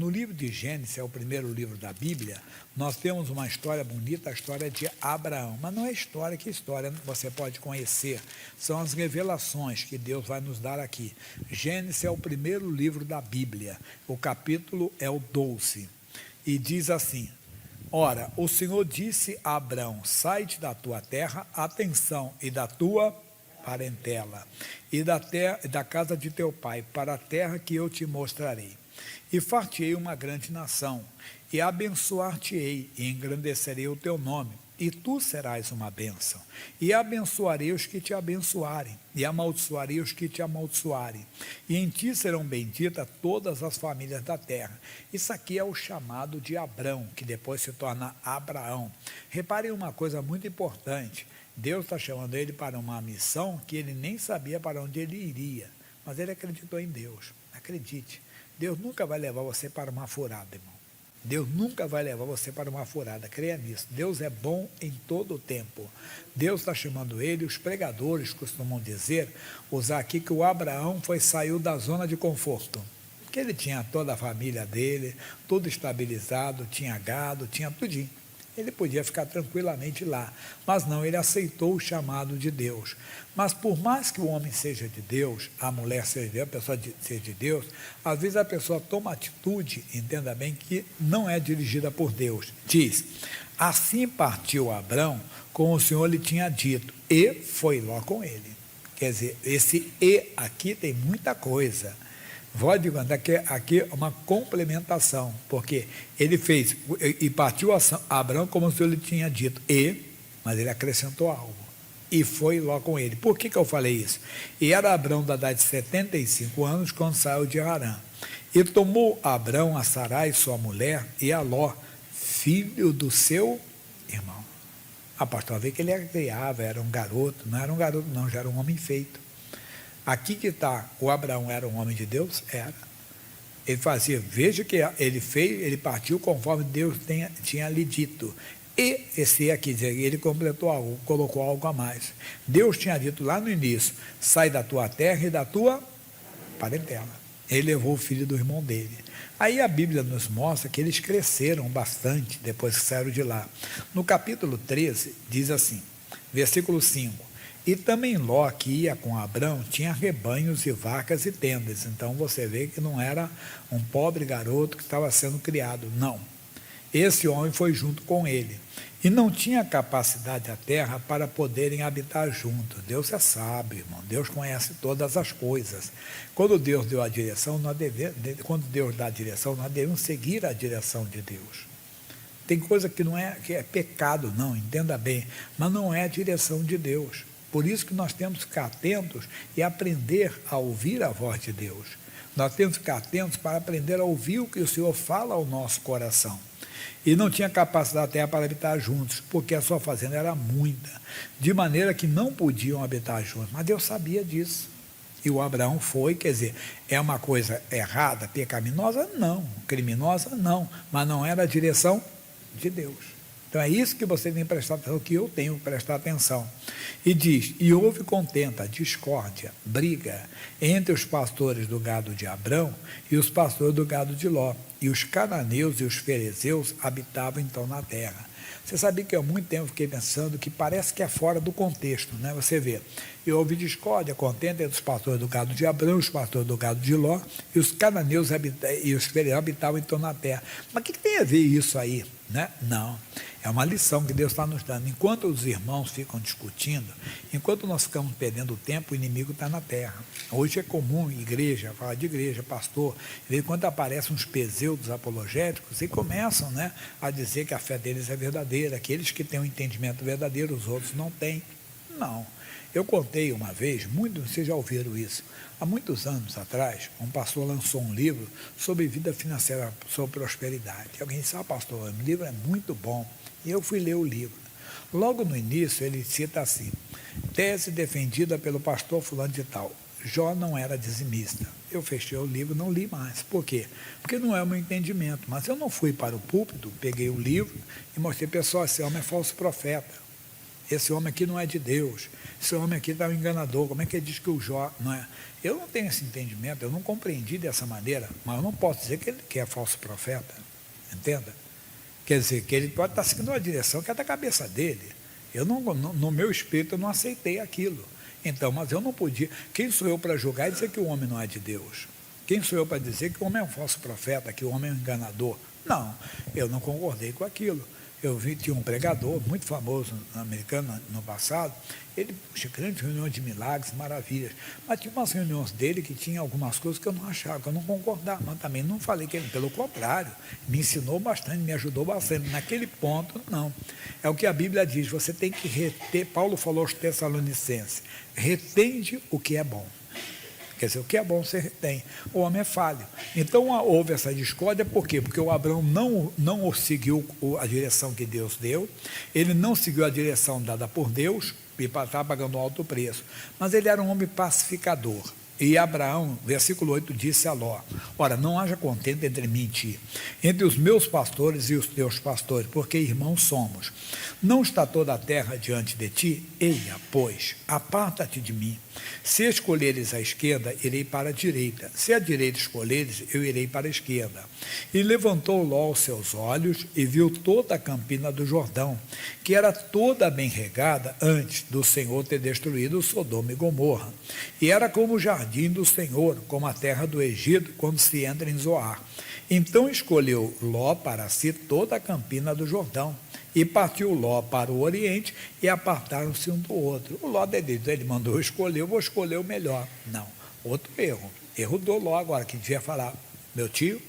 No livro de Gênesis, é o primeiro livro da Bíblia, nós temos uma história bonita, a história de Abraão. Mas não é história, que história você pode conhecer. São as revelações que Deus vai nos dar aqui. Gênesis é o primeiro livro da Bíblia. O capítulo é o 12. E diz assim: Ora, o Senhor disse a Abraão: sai-te da tua terra, atenção, e da tua parentela, e da casa de teu pai, para a terra que eu te mostrarei. E far-te-ei uma grande nação, e abençoar-te-ei, e engrandecerei o teu nome, e tu serás uma bênção. E abençoarei os que te abençoarem, e amaldiçoarei os que te amaldiçoarem. E em ti serão benditas todas as famílias da terra. Isso aqui é o chamado de Abrão, que depois se torna Abraão. Reparem uma coisa muito importante. Deus está chamando ele para uma missão que ele nem sabia para onde ele iria, mas ele acreditou em Deus. Acredite, Deus nunca vai levar você para uma furada, irmão. Deus nunca vai levar você para uma furada, creia nisso. Deus é bom em todo o tempo. Deus está chamando ele, os pregadores costumam dizer, usar aqui que o Abraão saiu da zona de conforto, porque ele tinha toda a família dele, tudo estabilizado, tinha gado, tinha tudinho. Ele podia ficar tranquilamente lá, mas não, ele aceitou o chamado de Deus. Mas por mais que o homem seja de Deus, a mulher seja de Deus, a pessoa seja de Deus, às vezes a pessoa toma atitude, entenda bem, que não é dirigida por Deus. Diz: assim partiu Abrão, como o Senhor lhe tinha dito, e foi Ló com ele. Quer dizer, esse "e" aqui tem muita coisa. Vou adiantar que aqui é uma complementação, porque ele fez, e partiu Abrão como o Senhor lhe tinha dito, mas ele acrescentou algo, e foi Ló com ele. Por que eu falei isso? E era Abrão da idade de 75 anos, quando saiu de Harã. E tomou Abrão a Sarai, sua mulher, e a Ló, filho do seu irmão. A pastora vê que ele criava, era um garoto, não era um garoto não, já era um homem feito. Aqui que está, o Abraão era um homem de Deus? Era. Ele fazia, veja que ele fez, ele partiu conforme Deus tinha lhe dito. E esse aqui, ele completou algo, colocou algo a mais. Deus tinha dito lá no início, sai da tua terra e da tua parentela. Ele levou o filho do irmão dele. Aí a Bíblia nos mostra que eles cresceram bastante depois que saíram de lá. No capítulo 13, diz assim, versículo 5. E também Ló, que ia com Abrão, tinha rebanhos e vacas e tendas. Então você vê que não era um pobre garoto que estava sendo criado, não. Esse homem foi junto com ele. E não tinha capacidade a terra para poderem habitar juntos. Deus é sábio, irmão. Deus conhece todas as coisas. Quando Deus deu a direção, quando Deus dá a direção, nós devemos seguir a direção de Deus. Tem coisa que não é, que é pecado, não, entenda bem, mas não é a direção de Deus. Por isso que nós temos que ficar atentos e aprender a ouvir a voz de Deus. Nós temos que ficar atentos para aprender a ouvir o que o Senhor fala ao nosso coração. E não tinha capacidade da terra para habitar juntos, porque a sua fazenda era muita, de maneira que não podiam habitar juntos. Mas Deus sabia disso. E o Abraão foi, quer dizer, é uma coisa errada, pecaminosa? Não. Criminosa? Não. Mas não era a direção de Deus. Então é isso que você tem que prestar atenção, que eu tenho que prestar atenção. E diz, e houve contenda, discórdia, briga entre os pastores do gado de Abrão e os pastores do gado de Ló. E os cananeus e os ferezeus habitavam então na terra. Você sabia que há muito tempo fiquei pensando que parece que é fora do contexto, né? Você vê, e houve discórdia, contenda entre os pastores do gado de Abrão, os pastores do gado de Ló, e os cananeus e os ferezeus habitavam então na terra. Mas o que tem a ver isso aí? Né? Não, é uma lição que Deus está nos dando. Enquanto os irmãos ficam discutindo, enquanto nós ficamos perdendo tempo, o inimigo está na terra. Hoje é comum, igreja, falar de igreja, pastor, de vez em quando aparecem uns peseudos apologéticos e começam, né, a dizer que a fé deles é verdadeira, aqueles que têm um entendimento verdadeiro, os outros não têm. Não. Eu contei uma vez, vocês já ouviram isso, há muitos anos atrás, um pastor lançou um livro sobre vida financeira, sobre prosperidade. Alguém disse, pastor, o livro é muito bom. E eu fui ler o livro. Logo no início, ele cita assim, tese defendida pelo pastor fulano de tal, Jó não era dizimista. Eu fechei o livro, não li mais. Por quê? Porque não é o meu entendimento. Mas eu não fui para o púlpito, peguei o livro e mostrei, pessoal, esse homem é falso profeta. esse homem aqui não é de Deus, esse homem aqui está um enganador, como é que ele diz que o Jó não é? Eu não tenho esse entendimento, eu não compreendi dessa maneira, mas eu não posso dizer que é falso profeta, entenda? Quer dizer, que ele pode estar seguindo uma direção que é da cabeça dele. Eu não, no meu espírito eu não aceitei aquilo. Então, mas eu não podia. Quem sou eu para julgar e dizer que o homem não é de Deus? Quem sou eu para dizer que o homem é um falso profeta, que o homem é um enganador? Não, eu não concordei com aquilo. Tinha um pregador muito famoso americano no passado, ele tinha grandes reuniões de milagres, maravilhas, mas tinha umas reuniões dele que tinha algumas coisas que eu não achava, que eu não concordava, mas também não falei que ele, pelo contrário, me ensinou bastante, me ajudou bastante. Naquele ponto, não. É o que a Bíblia diz, você tem que reter, Paulo falou aos Tessalonicenses, retende o que é bom. Quer dizer, o que é bom você retém. O homem é falho. Então houve essa discórdia, por quê? Porque o Abraão não seguiu a direção que Deus deu, ele não seguiu a direção dada por Deus, e estava pagando um alto preço. Mas ele era um homem pacificador. E Abraão, versículo 8, disse a Ló: ora, não haja contenda entre mim e ti, entre os meus pastores e os teus pastores, porque irmãos somos. Não está toda a terra diante de ti? Eia, pois, aparta-te de mim. Se escolheres a esquerda, irei para a direita. Se a direita escolheres, eu irei para a esquerda. E levantou Ló os seus olhos e viu toda a campina do Jordão, que era toda bem regada antes do Senhor ter destruído Sodoma e Gomorra. E era como o jardim do Senhor, como a terra do Egito, quando se entra em Zoar. Então escolheu Ló para si toda a campina do Jordão. E partiu Ló para o oriente e apartaram-se um do outro. O Ló ele mandou escolher, eu vou escolher o melhor. Não, outro erro. Erro do Ló agora, que devia falar: meu tio,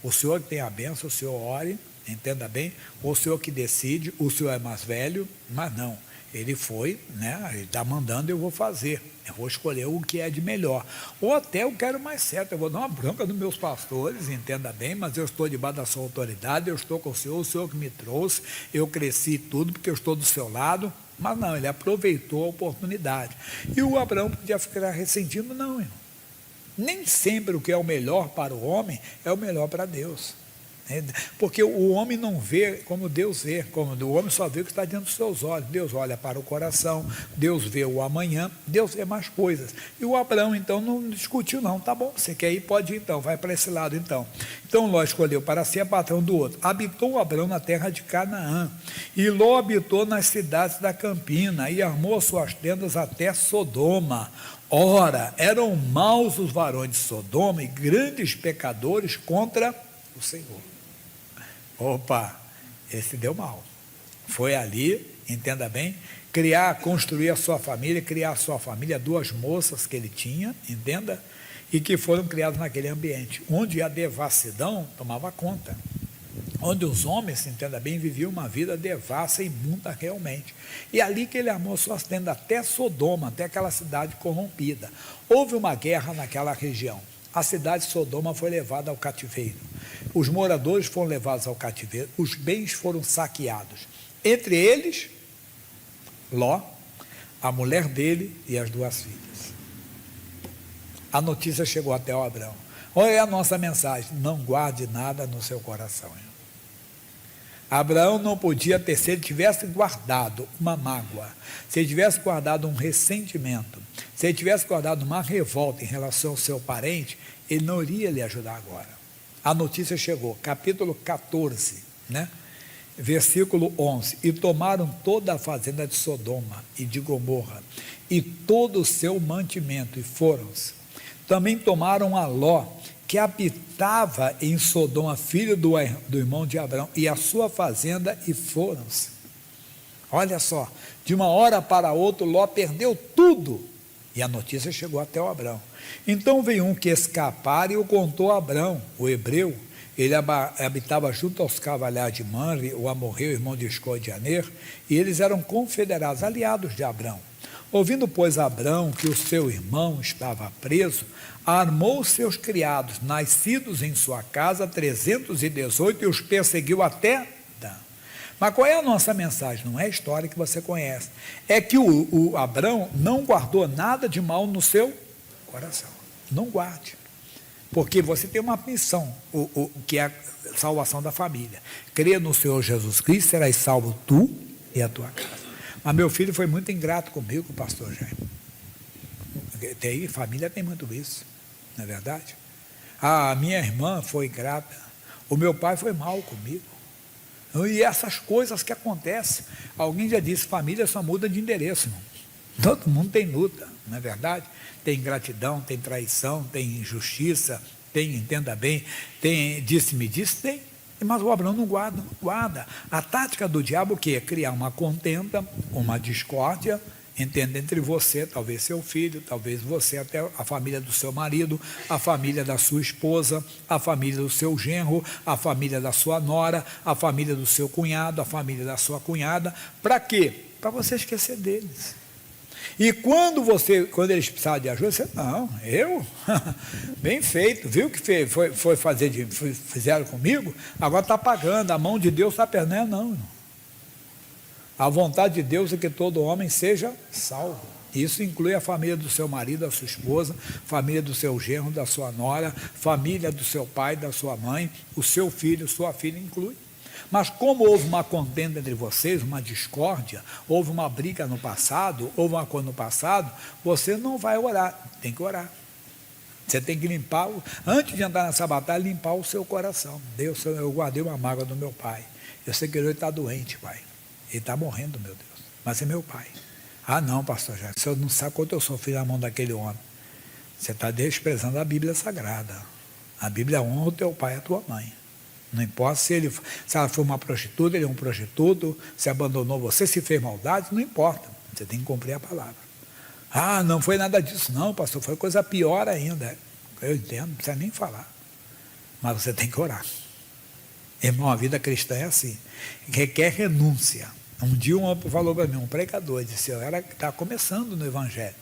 o senhor que tem a bênção, o senhor ore, entenda bem, o senhor que decide, o senhor é mais velho, mas não. Ele foi, né? Ele está mandando, eu vou fazer. Eu vou escolher o que é de melhor. Ou até eu quero mais certo, eu vou dar uma bronca nos meus pastores, entenda bem, mas eu estou debaixo da sua autoridade, eu estou com o senhor que me trouxe, eu cresci tudo porque eu estou do seu lado. Mas não, ele aproveitou a oportunidade. E o Abraão podia ficar ressentindo, não, irmão. Nem sempre o que é o melhor para o homem é o melhor para Deus. Porque o homem não vê como Deus vê, o homem só vê o que está diante dos seus olhos. Deus olha para o coração, Deus vê o amanhã, Deus vê mais coisas. E o Abraão então não discutiu, não. Tá bom, você quer ir, pode ir então, vai para esse lado então. Então Ló escolheu para si a patrão do outro. Habitou Abraão na terra de Canaã, e Ló habitou nas cidades da campina, e armou suas tendas até Sodoma. Ora, eram maus os varões de Sodoma e grandes pecadores contra o Senhor. Opa, esse deu mal. Foi ali, entenda bem, construir a sua família, criar a sua família, 2 moças que ele tinha, entenda, e que foram criadas naquele ambiente, onde a devassidão tomava conta, onde os homens, entenda bem, viviam uma vida devassa e imunda realmente. E ali que ele armou suas tendas até Sodoma, até aquela cidade corrompida. Houve uma guerra naquela região. A cidade de Sodoma foi levada ao cativeiro. Os moradores foram levados ao cativeiro, os bens foram saqueados. Entre eles, Ló, a mulher dele e as 2 filhas. A notícia chegou até o Abraão. Olha a nossa mensagem: não guarde nada no seu coração. Abraão não podia ter, se ele tivesse guardado uma mágoa, se ele tivesse guardado um ressentimento, se ele tivesse guardado uma revolta em relação ao seu parente, ele não iria lhe ajudar agora. A notícia chegou, capítulo 14, né? Versículo 11: e tomaram toda a fazenda de Sodoma e de Gomorra, e todo o seu mantimento, e foram-se. Também tomaram a Ló, que habitava em Sodoma, filho do irmão de Abraão, e a sua fazenda, e foram-se. Olha só, de uma hora para outra, Ló perdeu tudo, e a notícia chegou até o Abraão. Então veio um que escapara e o contou a Abraão, o hebreu. Ele habitava junto aos cavalhares de Manre, o amorreu, irmão de Escol de Aner, e eles eram confederados, aliados de Abraão. Ouvindo, pois, Abraão que o seu irmão estava preso, armou seus criados, nascidos em sua casa, 318, e os perseguiu até Dan. Mas qual é a nossa mensagem? Não é a história que você conhece. É que o Abraão não guardou nada de mal no seu coração. Não guarde. Porque você tem uma missão, que é a salvação da família. Crê no Senhor Jesus Cristo, serás salvo tu e a tua casa. Mas meu filho foi muito ingrato comigo, pastor Jaime. Família tem muito isso, não é verdade? A minha irmã foi ingrata, o meu pai foi mal comigo. E essas coisas que acontecem, alguém já disse, família só muda de endereço, irmão. Todo mundo tem luta, não é verdade? Tem ingratidão, tem traição, tem injustiça, tem, entenda bem, tem disse-me disse, tem. Mas o Abraão não guarda. A tática do diabo o quê? É criar uma contenda, uma discórdia, entenda, entre você, talvez seu filho, talvez você, até a família do seu marido, a família da sua esposa, a família do seu genro, a família da sua nora, a família do seu cunhado, a família da sua cunhada. Para quê? Para você esquecer deles. E quando eles precisavam de ajuda, você, não, eu? Bem feito, viu o que fizeram comigo? Agora está pagando, a mão de Deus está perdendo, não, irmão. A vontade de Deus é que todo homem seja salvo. Isso inclui a família do seu marido, da sua esposa, família do seu genro, da sua nora, família do seu pai, da sua mãe, o seu filho, sua filha, inclui. Mas como houve uma contenda entre vocês, uma discórdia, houve uma briga no passado, houve uma coisa no passado, você não vai orar, tem que orar. Você tem que limpar, antes de entrar nessa batalha, limpar o seu coração. Deus, eu guardei uma mágoa do meu pai. Eu sei que ele está doente, pai. Ele está morrendo, meu Deus. Mas é meu pai. Ah, não, pastor Jaime, o senhor não sabe quanto eu sofri na mão daquele homem. Você está desprezando a Bíblia Sagrada. A Bíblia honra o teu pai e a tua mãe. Não importa se ela foi uma prostituta, ele é um prostituto, se abandonou você, se fez maldade, não importa. Você tem que cumprir a palavra. Ah, não foi nada disso, não, pastor, foi coisa pior ainda. Eu entendo, não precisa nem falar. Mas você tem que orar. Irmão, a vida cristã é assim. Requer renúncia. Um dia um homem falou para mim, um pregador, disse, eu estava começando no Evangelho.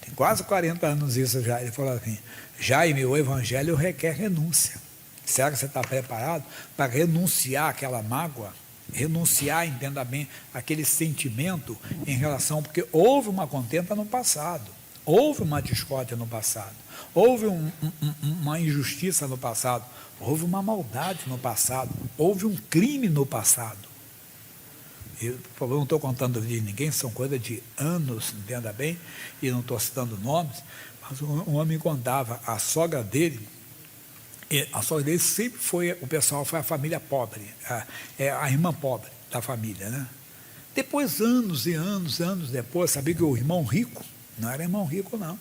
Tem quase 40 anos isso já. Ele falou assim, Jaime, o Evangelho requer renúncia. Será que você está preparado para renunciar àquela mágoa? Renunciar, entenda bem, aquele sentimento em relação... Porque houve uma contenda no passado, houve uma discórdia no passado, houve uma injustiça no passado, houve uma maldade no passado, houve um crime no passado. Eu, por favor, não estou contando de ninguém, são coisas de anos, entenda bem, e não estou citando nomes, mas um homem contava, a sogra dele sempre foi, o pessoal foi a família pobre, a irmã pobre da família, né? Depois, anos e anos depois, sabia que o irmão rico, não era irmão rico não,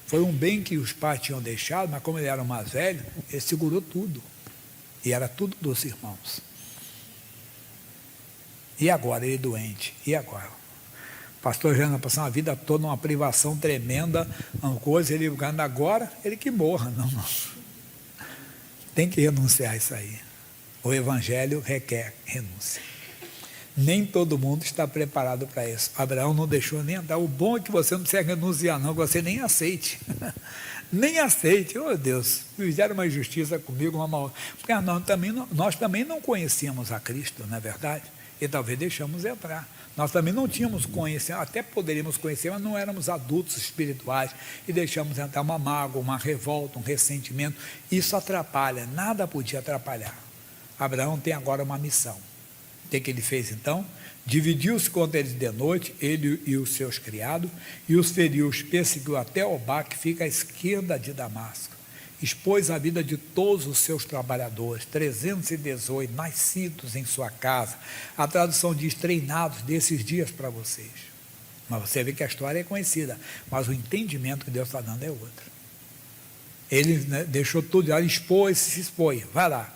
foi um bem que os pais tinham deixado, mas como ele era o mais velho, ele segurou tudo, e era tudo dos irmãos. E agora, ele doente, e agora? O pastor Jana passou uma vida toda numa privação tremenda, uma coisa, ele agora, ele que morra, não. Tem que renunciar a isso aí. O Evangelho requer renúncia. Nem todo mundo está preparado para isso. Abraão não deixou nem andar. O bom é que você não precisa renunciar, não, que você nem aceite. Nem aceite. Oh, Deus, fizeram uma injustiça comigo, uma mal. Porque nós também não conhecíamos a Cristo, não é verdade? E talvez deixamos entrar. Nós também não tínhamos conhecimento, até poderíamos conhecer, mas não éramos adultos espirituais e deixamos entrar uma mágoa, uma revolta, um ressentimento. Isso atrapalha, nada podia atrapalhar. Abraão tem agora uma missão. O que ele fez então? Dividiu-se contra eles de noite, ele e os seus criados, e os feriu, os perseguiu até Obá, que fica à esquerda de Damasco. Expôs a vida de todos os seus trabalhadores, 318 nascidos em sua casa. A tradução diz, treinados desses dias para vocês. Mas você vê que a história é conhecida, mas o entendimento que Deus está dando é outro. Ele, né, deixou tudo, ele se expôs, vai lá.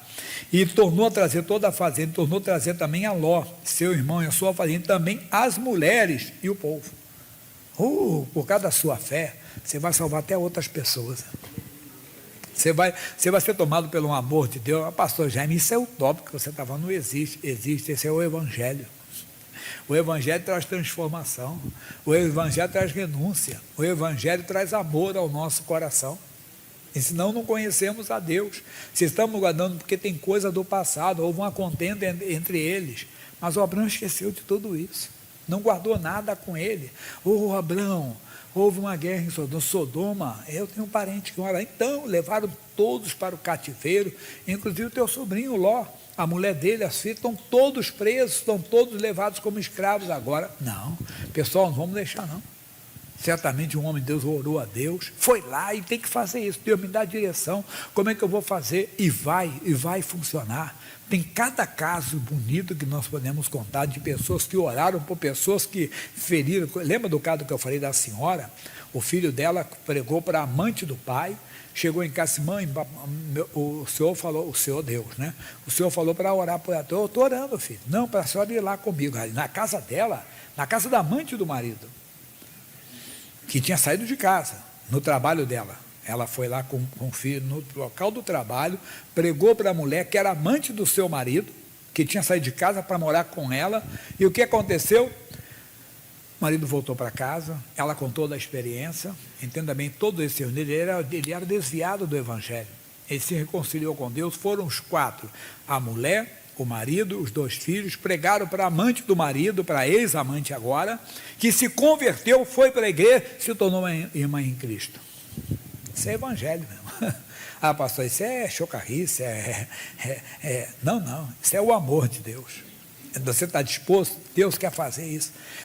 E tornou a trazer toda a fazenda, tornou a trazer também a Ló, seu irmão e a sua fazenda, também as mulheres e o povo. Por causa da sua fé, você vai salvar até outras pessoas. Você vai ser tomado pelo amor de Deus. Pastor Jaime, isso é utópico que você está falando, não existe. Existe, esse é o Evangelho. O Evangelho traz transformação. O Evangelho traz renúncia. O Evangelho traz amor ao nosso coração. E senão não conhecemos a Deus. Se estamos guardando porque tem coisa do passado, houve uma contenda entre eles. Mas o Abraão esqueceu de tudo isso. Não guardou nada com ele. Abraão, houve uma guerra em Sodoma, eu tenho um parente que mora. Então, levaram todos para o cativeiro, inclusive o teu sobrinho Ló, a mulher dele, as filhas, estão todos presos, estão todos levados como escravos agora. Não, pessoal, não vamos deixar não. Certamente um homem de Deus orou a Deus, foi lá e tem que fazer isso. Deus me dá a direção, como é que eu vou fazer? E vai funcionar. Tem cada caso bonito que nós podemos contar de pessoas que oraram por pessoas que feriram. Lembra do caso que eu falei da senhora? O filho dela pregou para a amante do pai, chegou em casa, mãe, o senhor falou, o senhor Deus, né? O senhor falou para orar por ela. Eu estou orando, filho. Não, para a senhora ir lá comigo. Na casa dela, na casa da amante do marido, que tinha saído de casa, no trabalho dela. Ela foi lá com o filho no local do trabalho, pregou para a mulher que era amante do seu marido, que tinha saído de casa para morar com ela, e o que aconteceu? O marido voltou para casa, ela contou da experiência, entenda bem, todo esse erro, ele era desviado do evangelho, ele se reconciliou com Deus, foram os 4, a mulher, o marido, os 2 filhos, pregaram para a amante do marido, para a ex-amante agora, que se converteu, foi para a igreja, se tornou uma irmã em Cristo. Isso é evangelho mesmo. Ah, pastor, isso é chocarrice, não, isso é o amor de Deus. Você está disposto? Deus quer fazer isso.